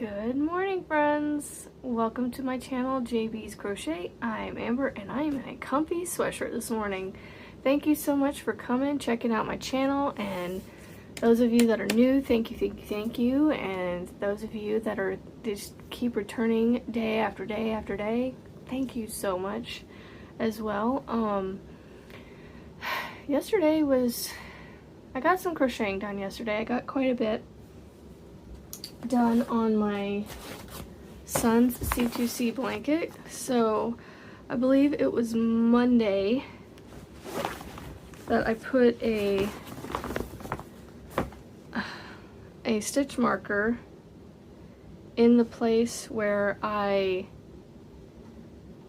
Good morning, friends. Welcome to my channel, JB's Crochet. I'm Amber and I am in a comfy sweatshirt this morning. Thank you so much for coming, checking out my channel, and those of you that are new, thank you. And those of you that are just keep returning day after day after day, thank you so much as well. Yesterday I got some crocheting done yesterday. I got quite a bit done on my son's C2C blanket. So I believe it was Monday that I put a stitch marker in the place where I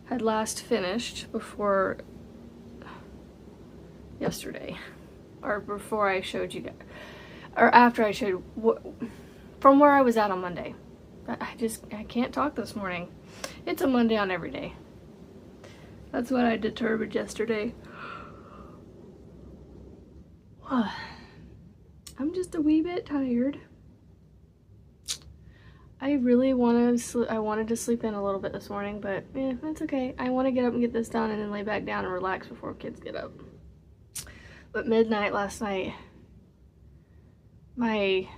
had last finished before yesterday, or before I showed you guys, or after I showed from where I was at on Monday. But I can't talk this morning. It's a Monday on every day. That's what I determined yesterday. I'm just a wee bit tired. I really wanted to sleep in a little bit this morning, but that's okay. I want to get up and get this done and then lay back down and relax before kids get up. But midnight last night, my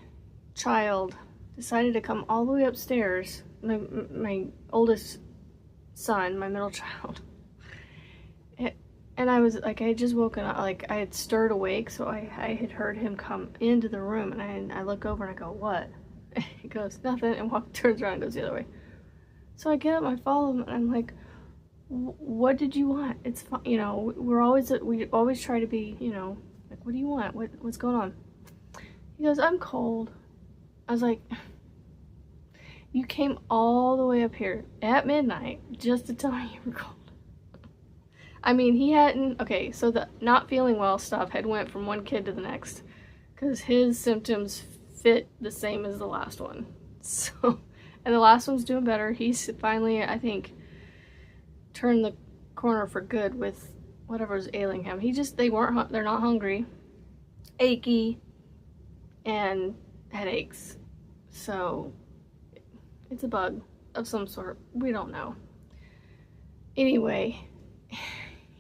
child decided to come all the way upstairs. My oldest son, my middle child. And I was like, I had just woken up, like I had stirred awake, so I had heard him come into the room, and I look over and I go, "What?" He goes, "Nothing," and turns around and goes the other way. So I get up, I follow him, and I'm like, "What did you want? It's fine, you know. We always try to be, you know, like, what do you want? What's going on?" He goes, "I'm cold." I was like, "You came all the way up here at midnight just to tell me you were cold." I mean, he hadn't, okay, so the not feeling well stuff had went from one kid to the next, because his symptoms fit the same as the last one. So, and the last one's doing better. He's finally, I think, turned the corner for good with whatever's ailing him. They're not hungry, achy, and headaches. So it's a bug of some sort. We don't know. Anyway,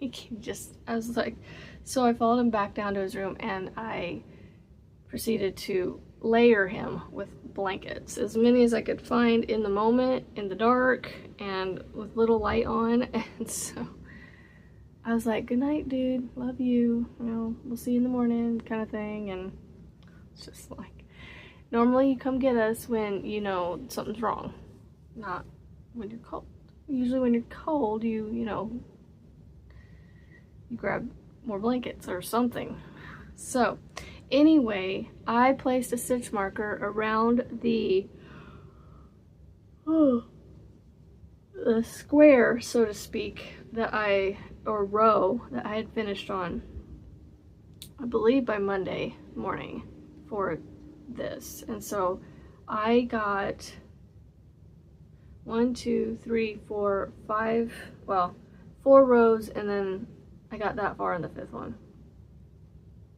I was like, so I followed him back down to his room and I proceeded to layer him with blankets, as many as I could find in the moment, in the dark, and with little light on. And so I was like, "Good night, dude. Love you. You know, we'll see you in the morning," kind of thing. And it's just like, normally you come get us when you know something's wrong, not when you're cold. Usually when you're cold, you grab more blankets or something. So anyway, I placed a stitch marker around the square, so to speak, or row that I had finished on, I believe by Monday morning for this. And so I got 4 rows, and then I got that far in the 5th one.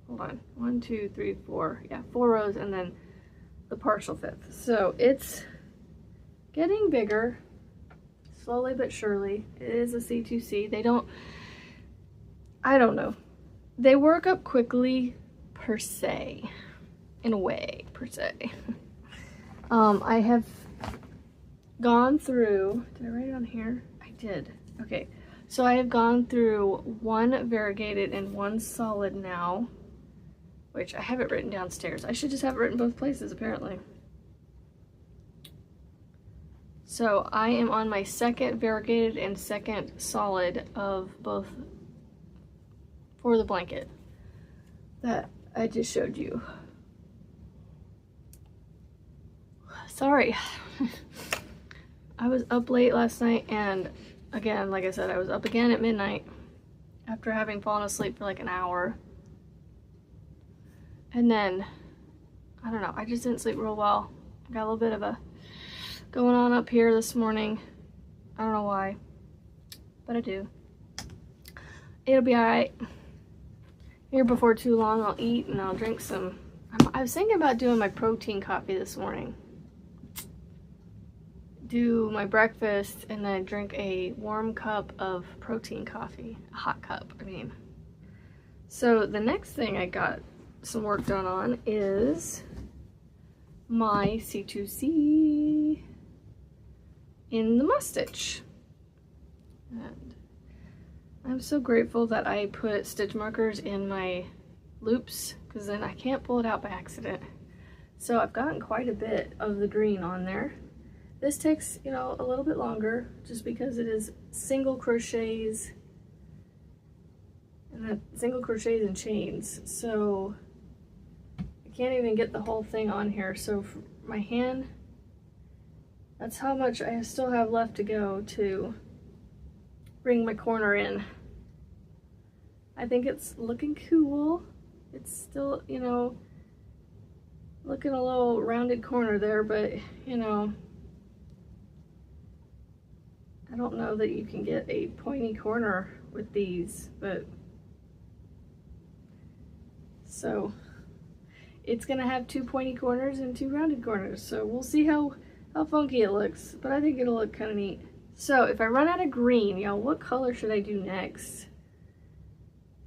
Hold on, 1, 2, 3, 4, yeah, 4 rows, and then the partial 5th. So it's getting bigger, slowly but surely. It is a C2C. I don't know. They work up quickly, per se. In a way, per se. I have gone through, did I write it on here? I did. Okay, so I have gone through 1 variegated and 1 solid now, which I have it written downstairs. I should just have it written both places, apparently. So I am on my 2nd variegated and 2nd solid of both for the blanket that I just showed you. Sorry. I was up late last night, and again, like I said, I was up again at midnight after having fallen asleep for like an hour. And then, I don't know, I just didn't sleep real well. I got a little bit of a going on up here this morning. I don't know why, but I do. It'll be alright. Here before too long, I'll eat and I'll drink some. I was thinking about doing my protein coffee this morning. do my breakfast and then drink a warm cup of protein coffee. A hot cup, I mean. So the next thing I got some work done on is my C2C in the must stitch. And I'm so grateful that I put stitch markers in my loops, because then I can't pull it out by accident. So I've gotten quite a bit of the green on there. This takes, you know, a little bit longer just because it is single crochets and then single crochets and chains. So I can't even get the whole thing on here. So for my hand, that's how much I still have left to go to bring my corner in. I think it's looking cool. It's still, you know, looking a little rounded corner there, but you know, I don't know that you can get a pointy corner with these, but so it's gonna have 2 pointy corners and 2 rounded corners, so we'll see how funky it looks, but I think it'll look kind of neat. So if I run out of green, y'all, what color should I do next?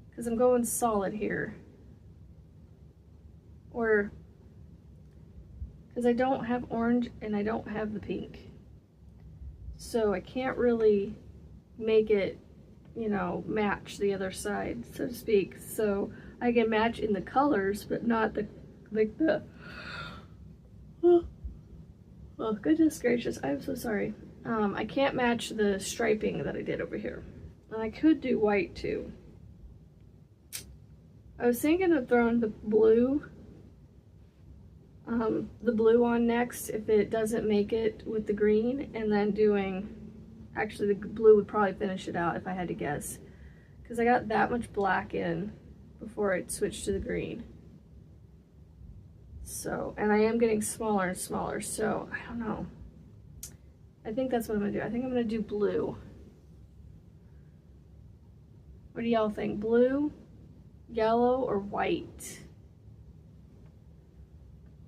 Because I'm going solid here. Or, because I don't have orange and I don't have the pink. So I can't really make it, you know, match the other side, so to speak. So I can match in the colors, but not the, like the, oh goodness gracious, I'm so sorry. I can't match the striping that I did over here. And I could do white too. I was thinking of throwing the blue on next if it doesn't make it with the green, and then doing, actually the blue would probably finish it out if I had to guess, because I got that much black in before it switched to the green. So, and I am getting smaller and smaller, so I don't know. I think that's what I'm gonna do. I think I'm gonna do blue. What do y'all think? Blue, yellow, or white?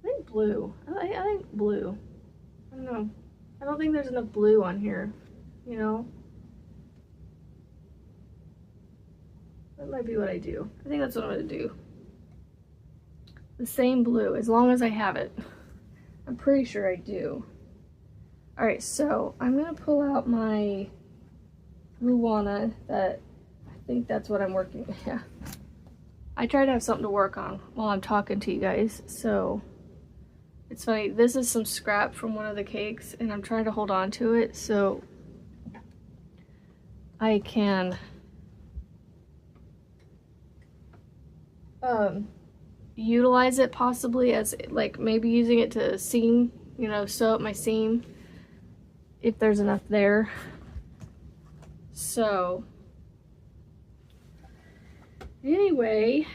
I think blue. I think blue. I don't know. I don't think there's enough blue on here, you know? That might be what I do. I think that's what I'm gonna do. The same blue, as long as I have it. I'm pretty sure I do. Alright, so I'm gonna pull out my Ruana, that I think that's what I'm working with. Yeah. I try to have something to work on while I'm talking to you guys, so it's funny. This is some scrap from one of the cakes, and I'm trying to hold on to it so I can utilize it possibly as, like, maybe using it to seam, you know, sew up my seam if there's enough there. So anyway,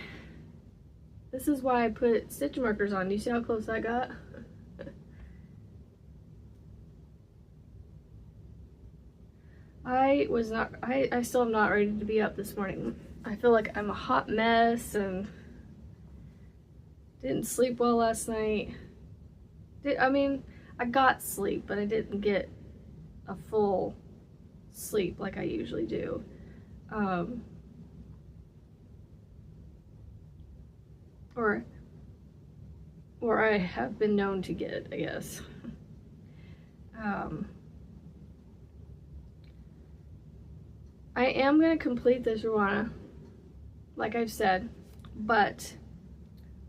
this is why I put stitch markers on. Do you see how close I got? I still am not ready to be up this morning. I feel like I'm a hot mess and didn't sleep well last night. I mean, I got sleep, but I didn't get a full sleep like I usually do. Or I have been known to get, I guess. I am going to complete this Ruana, like I've said, but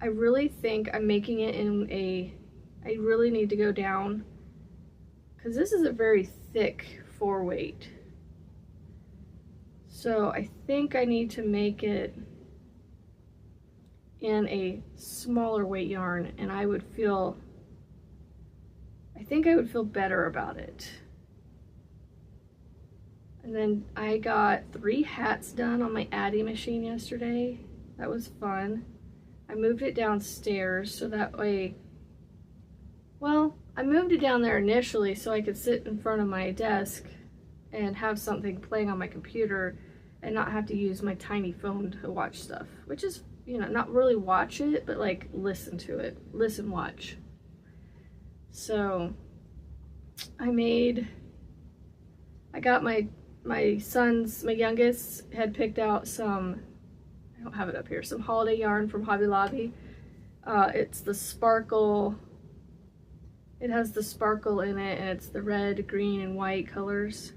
I really think I'm making it in a, I really need to go down, because this is a very thick 4-weight. So I think I need to make it in a smaller weight yarn, and I think I would feel better about it. And then I got 3 hats done on my Addy machine yesterday. That was fun. I moved it downstairs so that way, well, I moved it down there initially so I could sit in front of my desk and have something playing on my computer and not have to use my tiny phone to watch stuff, which is, you know, not really watch it, but like listen to it, watch. So I got my youngest had picked out some, I don't have it up here, some holiday yarn from Hobby Lobby. It's the sparkle, it has the sparkle in it, and it's the red, green, and white colors,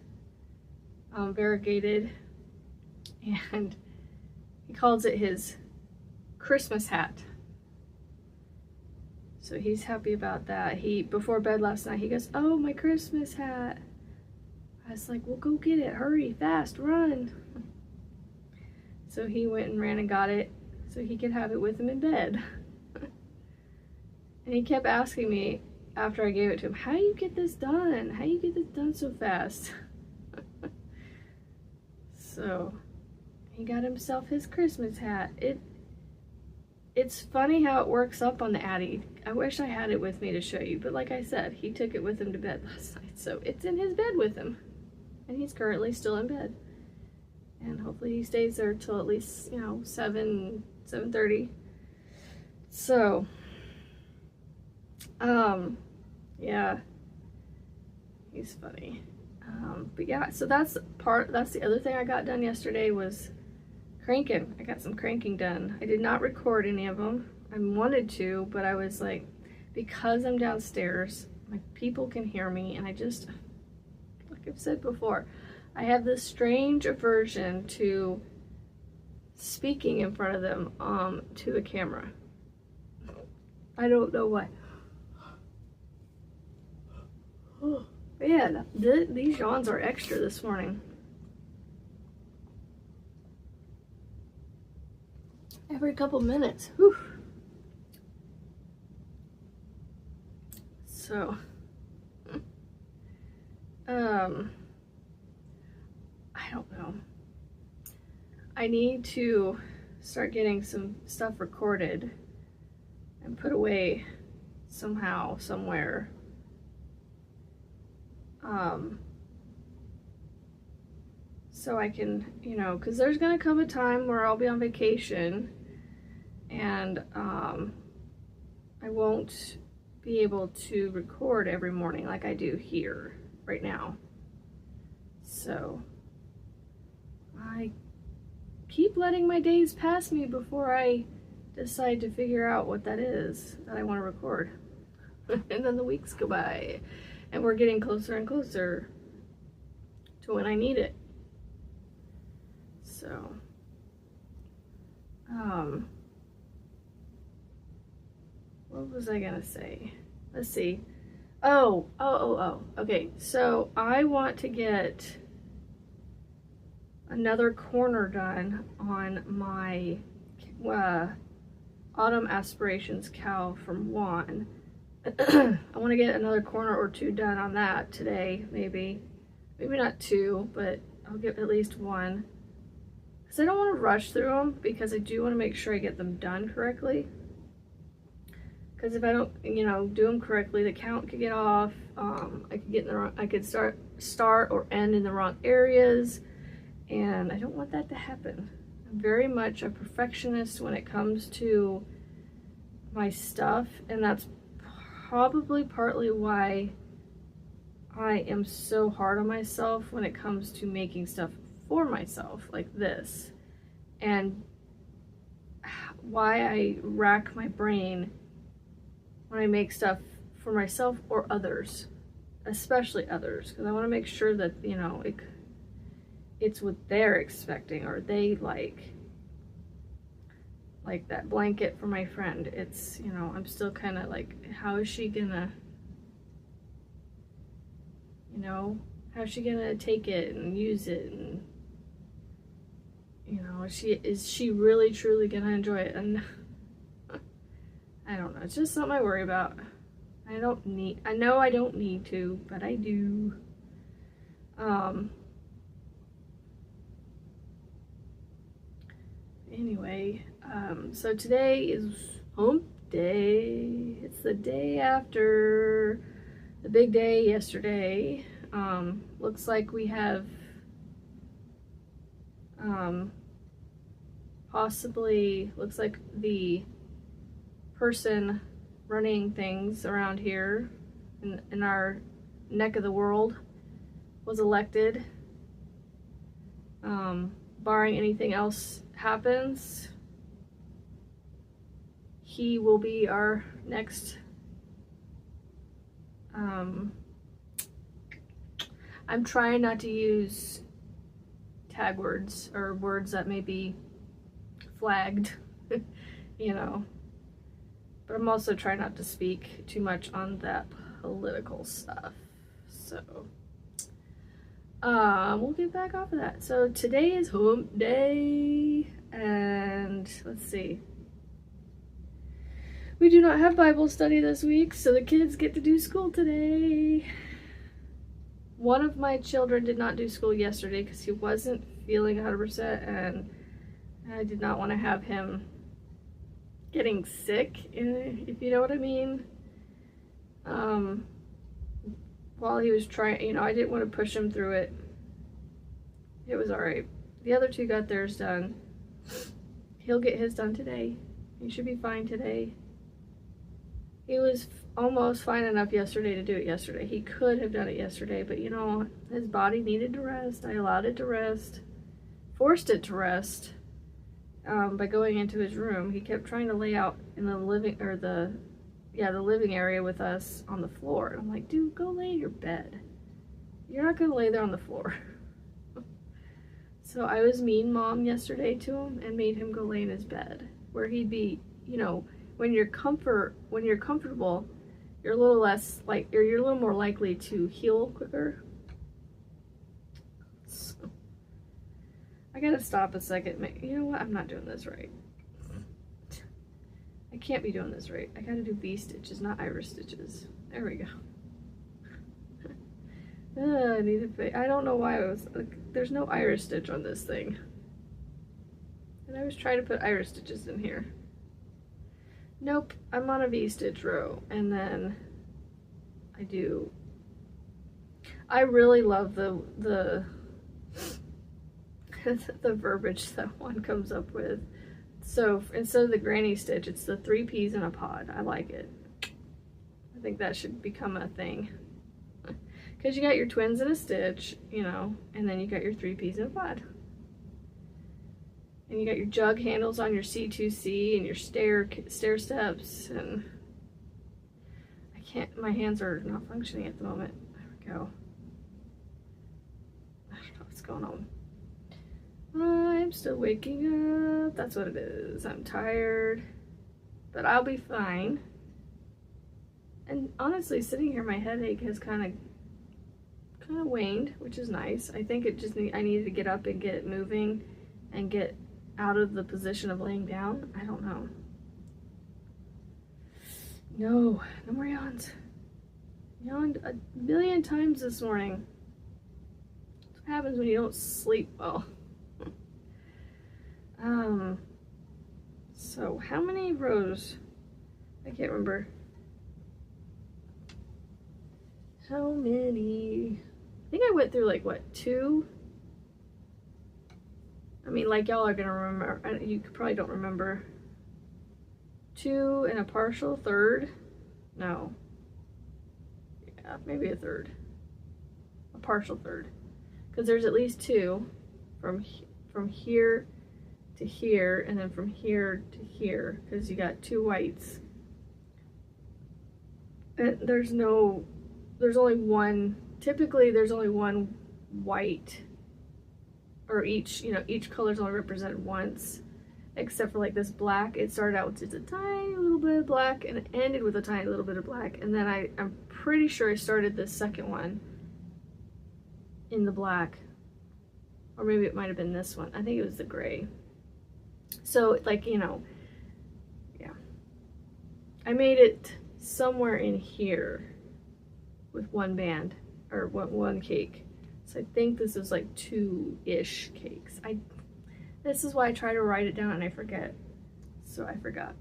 variegated, and he calls it his Christmas hat. So he's happy about that. Before bed last night, he goes, "Oh, my Christmas hat." I was like, "Well, go get it, hurry, fast, run." So he went and ran and got it so he could have it with him in bed. And he kept asking me after I gave it to him, "How do you get this done? How do you get this done so fast?" So he got himself his Christmas hat. It's funny how it works up on the Addy. I wish I had it with me to show you, but like I said, he took it with him to bed last night, so it's in his bed with him. And he's currently still in bed. And hopefully he stays there till at least, 7:30. So, yeah, he's funny. But yeah, so that's the other thing I got done yesterday was cranking. I got some cranking done. I did not record any of them. I wanted to, but I was like, because I'm downstairs, my people can hear me, and I just, like I've said before, I have this strange aversion to speaking in front of them to a camera. I don't know why. Man, these yawns are extra this morning. Every couple minutes. Whew. So, I don't know. I need to start getting some stuff recorded and put away somehow, somewhere. So I can, because there's gonna come a time where I'll be on vacation and I won't be able to record every morning like I do here right now. So I keep letting my days pass me before I decide to figure out what that is that I want to record. And then the weeks go by and we're getting closer and closer to when I need it. So, what was I gonna say? Let's see. Oh. Okay, so I want to get another corner done on my Autumn Aspirations cowl from Juan. I want to get another corner or two done on that today, maybe not two, but I'll get at least one, because I don't want to rush through them, because I do want to make sure I get them done correctly, because if I don't do them correctly, the count could get off. I could get in the wrong, I could start or end in the wrong areas, and I don't want that to happen. I'm very much a perfectionist when it comes to my stuff, and that's probably partly why I am so hard on myself when it comes to making stuff for myself like this, and why I rack my brain when I make stuff for myself or others, especially others, because I want to make sure that it's what they're expecting, or they like that blanket for my friend. It's, I'm still kind of like, how is she gonna, how's she gonna take it and use it, and is she really truly gonna enjoy it? And I don't know, it's just something I worry about. I know I don't need to, but I do. Anyway, so today is hump day. It's the day after the big day yesterday. Looks like we have looks like the person running things around here in our neck of the world was elected. Barring anything else happens, he will be our next, I'm trying not to use tag words or words that may be flagged, you know, but I'm also trying not to speak too much on that political stuff, so we'll get back off of that. So today is hump day, and let's see, we do not have Bible study this week, so the kids get to do school today. One of my children did not do school yesterday because he wasn't feeling 100%, and I did not want to have him getting sick, if you know what I mean. While he was trying, you know, I didn't want to push him through it. It was alright. The other two got theirs done. He'll get his done today. He should be fine today. He was almost fine enough yesterday to do it yesterday. He could have done it yesterday, but you know, his body needed to rest. I allowed it to rest. Forced it to rest by going into his room. He kept trying to lay out in the living, or the living area with us on the floor. And I'm like, dude, go lay in your bed. You're not gonna lay there on the floor. So I was mean mom yesterday to him and made him go lay in his bed where he'd be, you know, when you're comfortable, you're a little less like, or you're a little more likely to heal quicker. So, I gotta stop a second. You know what? I'm not doing this right. I can't be doing this right. I gotta do V-stitches, not iris stitches. There we go. I need to pay. I don't know why I was like, there's no iris stitch on this thing. And I was trying to put iris stitches in here. Nope, I'm on a V-stitch row, and then I really love the the verbiage that one comes up with. So instead of the granny stitch, it's the 3 peas in a pod. I like it. I think that should become a thing. Because you got your twins in a stitch, you know, and then you got your 3 peas in a pod. And you got your jug handles on your C2C and your stair steps, and I can't, my hands are not functioning at the moment. There we go. I don't know what's going on. I'm still waking up. That's what it is. I'm tired, but I'll be fine. And honestly, sitting here, my headache has kind of waned, which is nice. I think it just I needed to get up and get moving and get out of the position of laying down. I don't know. No more yawns. Yawned a million times this morning. That's what happens when you don't sleep well. So how many rows? I can't remember. How many? I think I went through like, what, 2? I mean, like, y'all are gonna remember. You probably don't remember. 2 and a partial third? No. Yeah, maybe a third. A partial third. Because there's at least 2 from here to here, and then from here to here, because you got 2 whites. And there's only one, typically there's only one white, or each color's only represented once, except for like this black. It started out with just a tiny little bit of black and it ended with a tiny little bit of black, and then I'm pretty sure I started the second one in the black, or maybe it might have been this one. I think it was the gray. So like, you know, yeah, I made it somewhere in here with one band, or one cake. So I think this is like 2-ish cakes. This is why I try to write it down and I forget. So I forgot.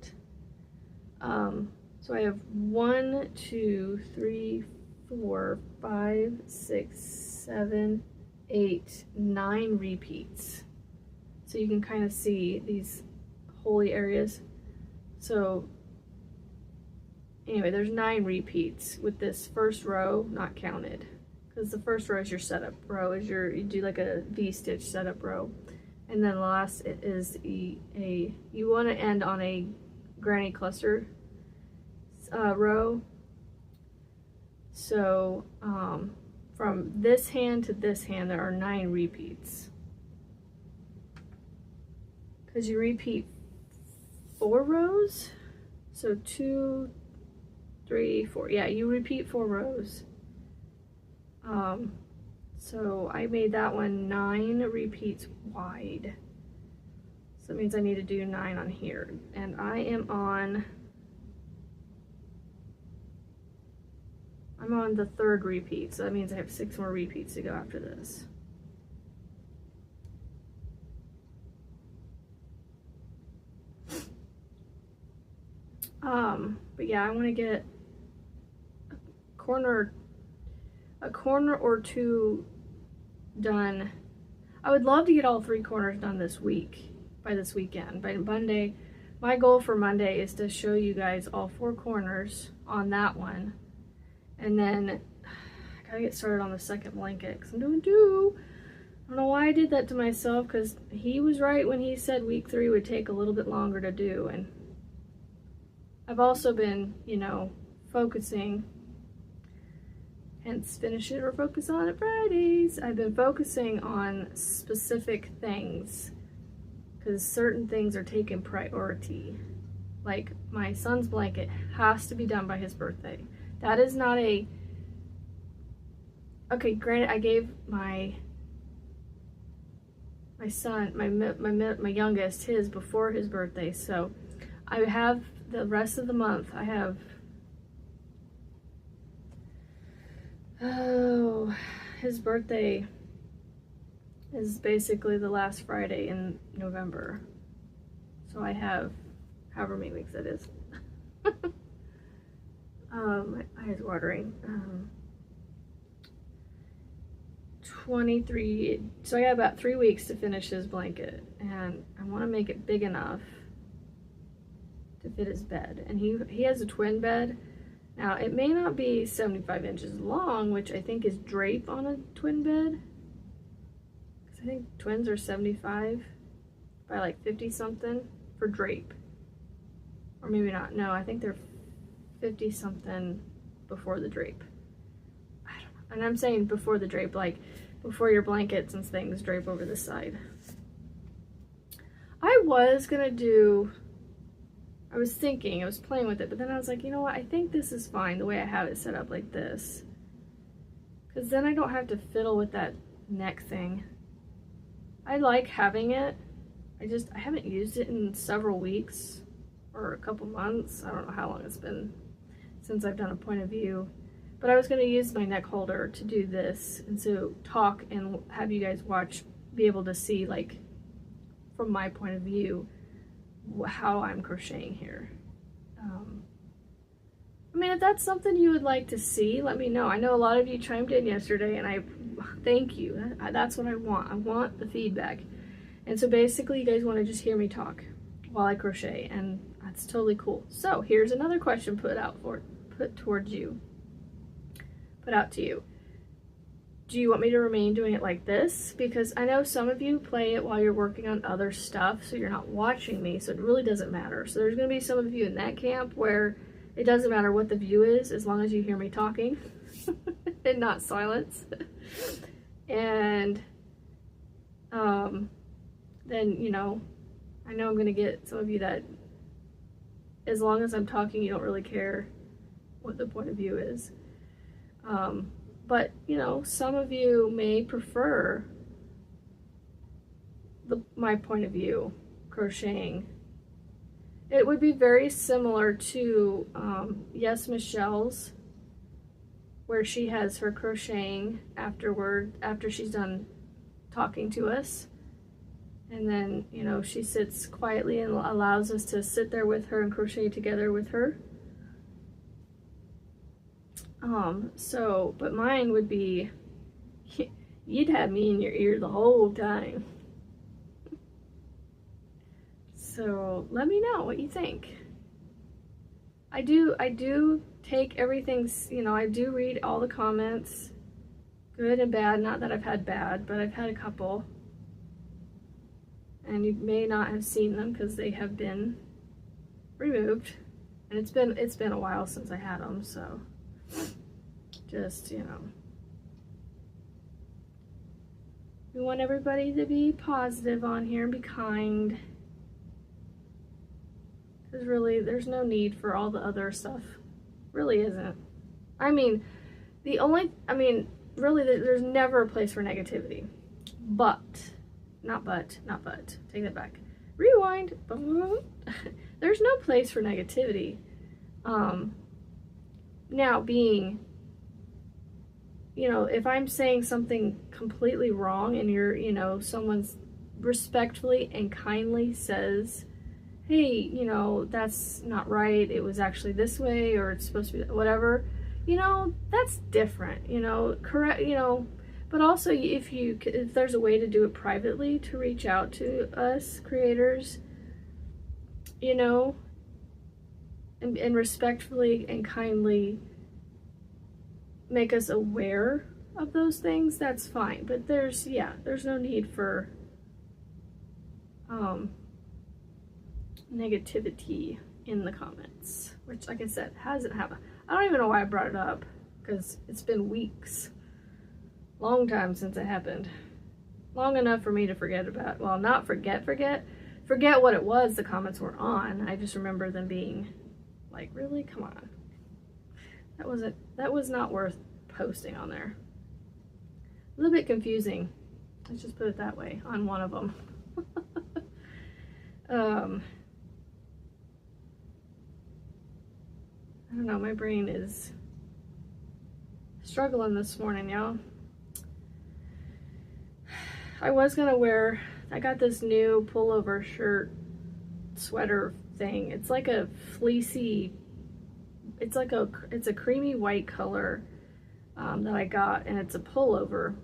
So I have 1, 2, 3, 4, 5, 6, 7, 8, 9 repeats. So you can kind of see these holy areas. So anyway, there's 9 repeats with this first row not counted. because the first row is your setup row, you do like a V-stitch setup row, and then last is you want to end on a granny cluster row. So from this hand to this hand there are 9 repeats, because you repeat 4 rows, so 2, 3, 4, yeah, you repeat 4 rows. So I made that one 9 repeats wide, so that means I need to do 9 on here, and I am on the 3rd repeat, so that means I have 6 more repeats to go after this. But yeah, I want to get a corner or 2 done. I would love to get all 3 corners done this week, by this weekend, by Monday. My goal for Monday is to show you guys all 4 corners on that one, and then I gotta get started on the second blanket because I'm doing 2. I don't know why I did that to myself, because he was right when he said week 3 would take a little bit longer to do, and I've also been, you know, focusing, hence finish it or focus on it Fridays. I've been focusing on specific things, because certain things are taking priority. Like my son's blanket has to be done by his birthday. That is not a, okay, granted, I gave my son, my youngest, his before his birthday, so I have the rest of the month. I have, oh, his birthday is basically the last Friday in November, so I have however many weeks that is. My eyes watering. 23, so I got about 3 weeks to finish his blanket, and I want to make it big enough to fit his bed. And he has a twin bed. Now it may not be 75 inches long, which I think is drape on a twin bed, because I think twins are 75 by like 50 something for drape, or maybe not. No, I think they're 50 something before the drape. I don't know. And I'm saying before the drape, like before your blankets and things drape over the side. I was thinking, I was playing with it, but then I was like, you know what, I think this is fine the way I have it set up like this, because then I don't have to fiddle with that neck thing. I like having it. I haven't used it in several weeks or a couple months. I don't know how long it's been since I've done a point of view, but I was going to use my neck holder to do this, and so talk and have you guys watch, be able to see, like, from my point of view, how I'm crocheting here. I mean, if that's something you would like to see, let me know. I know a lot of you chimed in yesterday, and I thank you. That's what I want. I want the feedback. And so basically you guys want to just hear me talk while I crochet, and that's totally cool. So here's another question put out to you. Do you want me to remain doing it like this? Because I know some of you play it while you're working on other stuff, so you're not watching me, so it really doesn't matter. So there's going to be some of you in that camp where it doesn't matter what the view is, as long as you hear me talking and not silence. And then, you know, I know I'm going to get some of you that, as long as I'm talking, you don't really care what the point of view is. But, you know, some of you may prefer my point of view, crocheting. It would be very similar to Yes Michelle's, where she has her crocheting after she's done talking to us. And then, you know, she sits quietly and allows us to sit there with her and crochet together with her. But mine would be, you'd have me in your ear the whole time. So let me know what you think. I do take everything, you know, I do read all the comments, Good and bad, not that I've had bad, but I've had a couple. And you may not have seen them because they have been removed. And it's been a while since I had them, so just, you know. We want everybody to be positive on here and be kind. Because really, there's no need for all the other stuff. Really isn't. I mean, really, there's never a place for negativity. Not but, take that back. Rewind. There's no place for negativity. Now being, you know, if I'm saying something completely wrong and you're, you know, someone's respectfully and kindly says, hey, you know, that's not right, it was actually this way, or it's supposed to be whatever, you know, that's different, you know, correct, you know. But also, if there's a way to do it privately, to reach out to us creators, you know, and respectfully and kindly make us aware of those things, that's fine. But there's no need for negativity in the comments, which, like I said, hasn't happened. I don't even know why I brought it up, because it's been weeks. Long time since it happened. Long enough for me to forget about, well, not forget what it was the comments were on. I just remember them being like, really? Come on. That was not worth posting on there. A little bit confusing. Let's just put it that way on one of them. I don't know, my brain is struggling this morning, y'all. I was gonna wear, I got this new pullover shirt sweater thing. It's like a fleecy, it's a creamy white color that I got, and it's a pullover,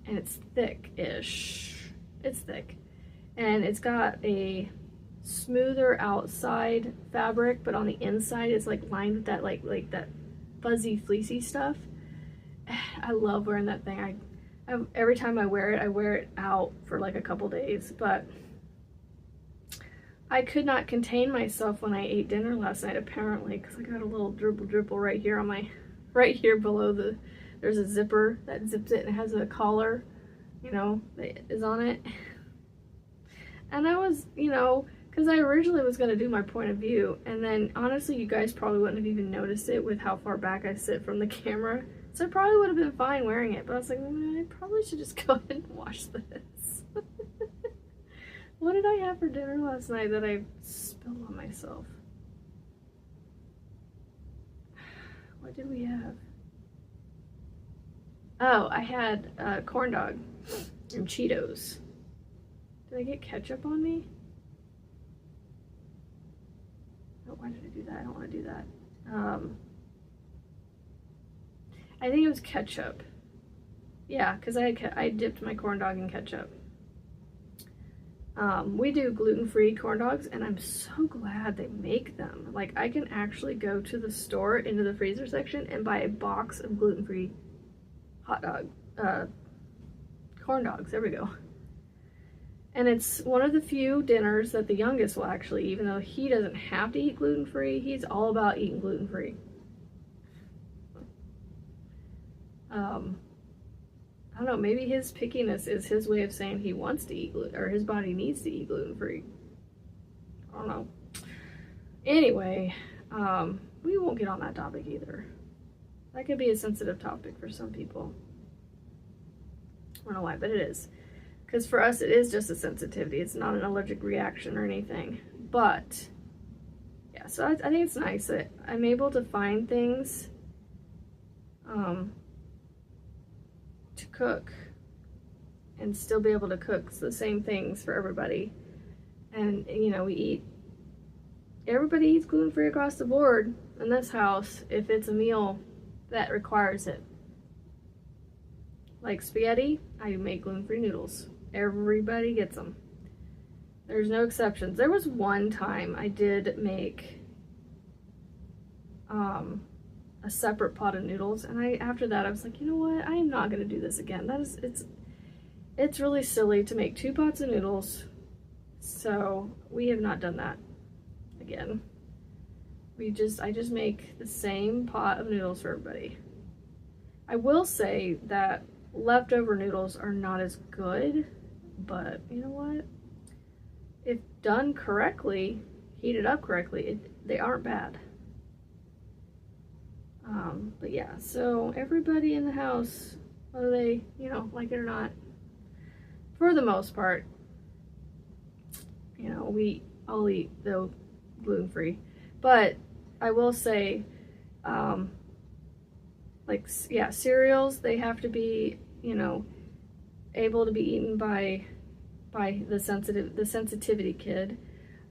and it's thick-ish. It's thick. And it's got a smoother outside fabric, but on the inside it's like lined with that like that fuzzy fleecy stuff. I love wearing that thing. Every time I wear it out for like a couple days, but I could not contain myself when I ate dinner last night, apparently, because I got a little dribble right here on my, right here below there's a zipper that zips it and it has a collar, you know, that is on it. And I was, you know, because I originally was going to do my point of view, and then honestly you guys probably wouldn't have even noticed it with how far back I sit from the camera. So I probably would have been fine wearing it, but I was like, I probably should just go ahead and wash this. What did I have for dinner last night that I spilled on myself? What did we have? Oh, I had a corn dog and Cheetos. Did I get ketchup on me? Oh, why did I do that? I don't want to do that. I think it was ketchup. Yeah, because I dipped my corn dog in ketchup. We do gluten-free corn dogs, and I'm so glad they make them. Like, I can actually go to the store into the freezer section and buy a box of gluten-free corn dogs. There we go. And it's one of the few dinners that the youngest will actually, even though he doesn't have to eat gluten-free, he's all about eating gluten-free. I don't know, maybe his pickiness is his way of saying he wants to eat gluten, or his body needs to eat gluten-free. I don't know. Anyway, we won't get on that topic either. That could be a sensitive topic for some people. I don't know why, but it is. Because for us, it is just a sensitivity. It's not an allergic reaction or anything. But, yeah, so I think it's nice that I'm able to find things to cook and still be able to cook the same things for everybody. And, you know, everybody eats gluten-free across the board in this house if it's a meal that requires it. Like spaghetti, I make gluten-free noodles. Everybody gets them. There's no exceptions. There was one time I did make a separate pot of noodles. And after that I was like, you know what, I am not going to do this again. It's really silly to make 2 pots of noodles. So we have not done that again. I just make the same pot of noodles for everybody. I will say that leftover noodles are not as good, but you know what? If done correctly, heated up correctly, they aren't bad. But yeah, so everybody in the house, whether they, you know, like it or not, for the most part, you know, I'll eat though gluten-free. But I will say, like, yeah, cereals, they have to be, you know, able to be eaten by the sensitivity kid.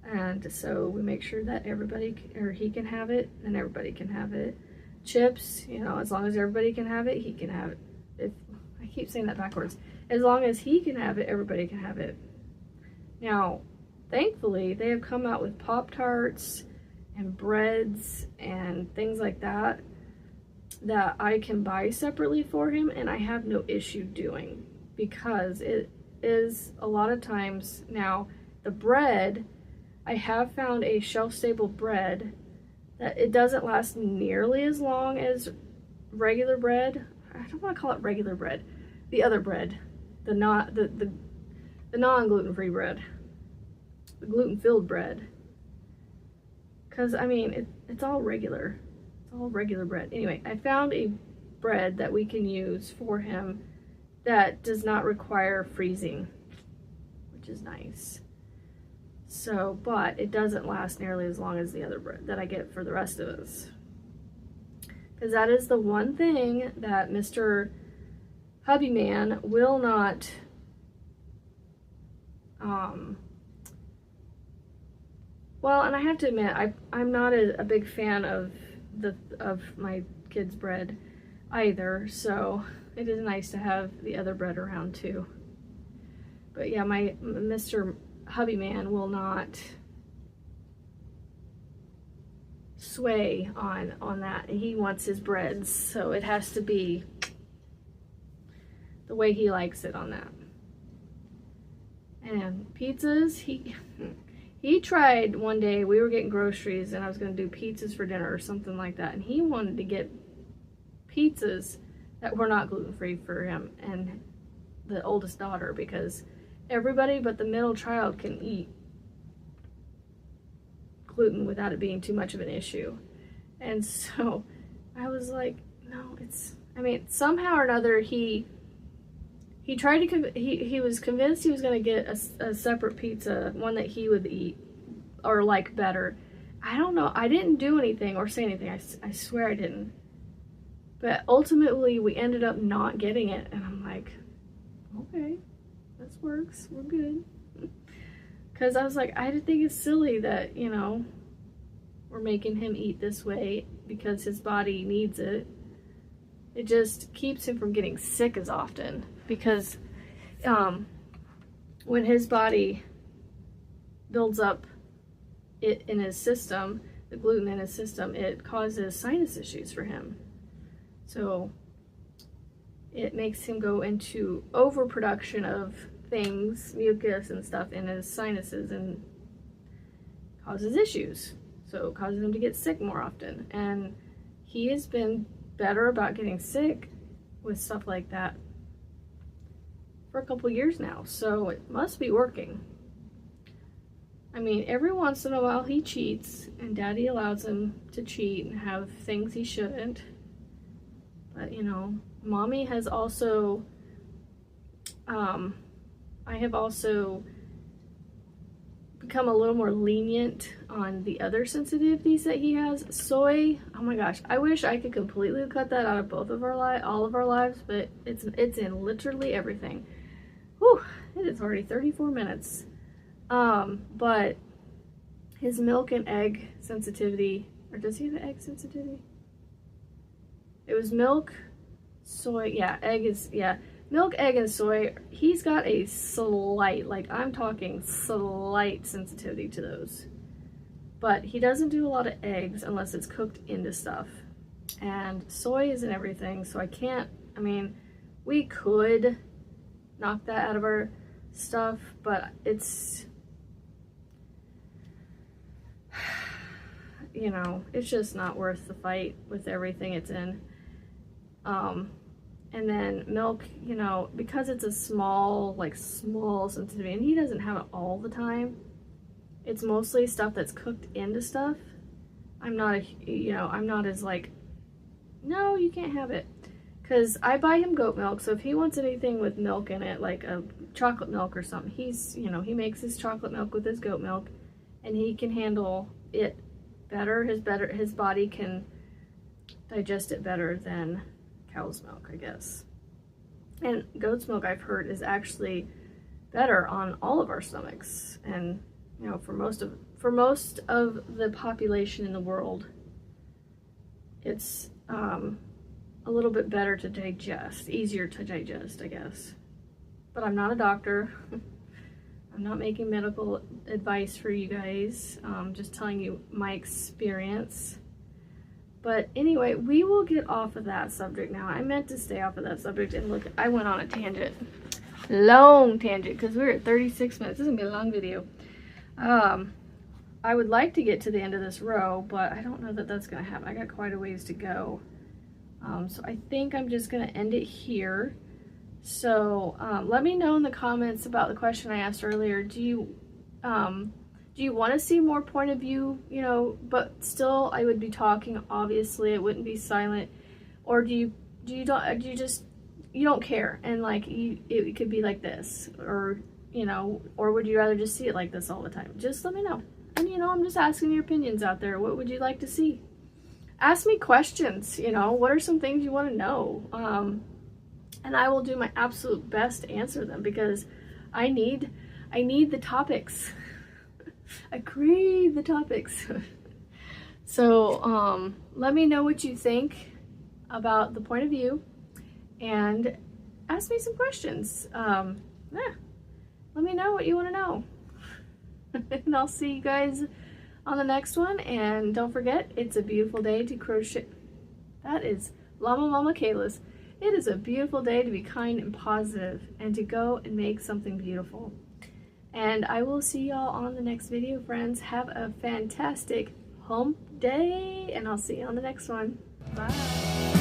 And so we make sure that everybody, or he can have it, and everybody can have it. Chips, you know, as long as everybody can have it, he can have it. I keep saying that backwards. As long as he can have it, everybody can have it. Now, thankfully, they have come out with Pop-Tarts and breads and things like that that I can buy separately for him, and I have no issue doing, because it is a lot of times now, the bread, I have found a shelf-stable bread that it doesn't last nearly as long as regular bread. I don't want to call it regular bread. The other bread, the non-gluten-free bread, the gluten-filled bread. Because I mean, it's all regular. It's all regular bread. Anyway, I found a bread that we can use for him that does not require freezing, which is nice. So, but it doesn't last nearly as long as the other bread that I get for the rest of us. Because that is the one thing that Mr. Hubby Man will not well, and I have to admit, I'm not a big fan of my kids' bread either, so it is nice to have the other bread around too. But yeah, my Mr. Hubby Man will not sway on that. He wants his breads, so it has to be the way he likes it on that. And pizzas, he tried one day, we were getting groceries and I was going to do pizzas for dinner or something like that, and he wanted to get pizzas that were not gluten-free for him and the oldest daughter, because everybody but the middle child can eat gluten without it being too much of an issue. And so I was like, no, I mean, somehow or another he tried to, he was convinced he was going to get a separate pizza, one that he would eat or like better. I don't know. I didn't do anything or say anything. I swear I didn't. But ultimately, we ended up not getting it. And I'm like, okay, this works. We're good. Because I was like, I think it's silly that, you know, we're making him eat this way because his body needs it. It just keeps him from getting sick as often. Because when his body builds up it in his system, the gluten in his system, it causes sinus issues for him. So it makes him go into overproduction of things, mucus and stuff in his sinuses, and causes issues. So it causes him to get sick more often. And he has been better about getting sick with stuff like that for a couple years now, so it must be working. I mean, every once in a while he cheats, and Daddy allows him to cheat and have things he shouldn't. But, you know, Mommy has also, I have also become a little more lenient on the other sensitivities that he has. Soy, oh my gosh, I wish I could completely cut that out of all of our lives, but it's in literally everything. Whew, it is already 34 minutes. But his milk and egg sensitivity, or does he have an egg sensitivity? It was milk, soy, yeah, milk, egg, and soy. He's got a slight, like I'm talking slight sensitivity to those. But he doesn't do a lot of eggs unless it's cooked into stuff. and soy is in everything, so I can't, I mean, we could knock that out of our stuff, but it's, you know, it's just not worth the fight with everything it's in. And then milk, you know, because it's a small, like small sensitivity, and he doesn't have it all the time, it's mostly stuff that's cooked into stuff. I'm not, you know, I'm not as like, no, you can't have it. Because I buy him goat milk, so if he wants anything with milk in it, like a chocolate milk or something, he's, you know, he makes his chocolate milk with his goat milk, and he can handle it better. His body can digest it better than cow's milk, I guess. And goat's milk, I've heard, is actually better on all of our stomachs. And, you know, for most of the population in the world, it's a little bit better to digest, easier to digest, I guess. But I'm not a doctor. I'm not making medical advice for you guys. Just telling you my experience. But anyway, we will get off of that subject now. I meant to stay off of that subject, and look, I went on a tangent. Long tangent, because we're at 36 minutes. This is going to be a long video. I would like to get to the end of this row, but I don't know that that's going to happen. I got quite a ways to go. So I think I'm just going to end it here. So let me know in the comments about the question I asked earlier. Do you want to see more point of view, you know, but still I would be talking, obviously, it wouldn't be silent? Or you don't care, and like it could be like this, or, you know, or would you rather just see it like this all the time? Just let me know. And, you know, I'm just asking your opinions out there. What would you like to see? Ask me questions, you know, what are some things you want to know? And I will do my absolute best to answer them, because I need the topics. I crave the topics. So let me know what you think about the point of view, and ask me some questions. Yeah, let me know what you want to know. And I'll see you guys on the next one. And don't forget, it's a beautiful day to crochet. That is Llama Mama Kayla's. It is a beautiful day to be kind and positive, and to go and make something beautiful. And I will see y'all on the next video, friends. Have a fantastic hump day, and I'll see you on the next one. Bye.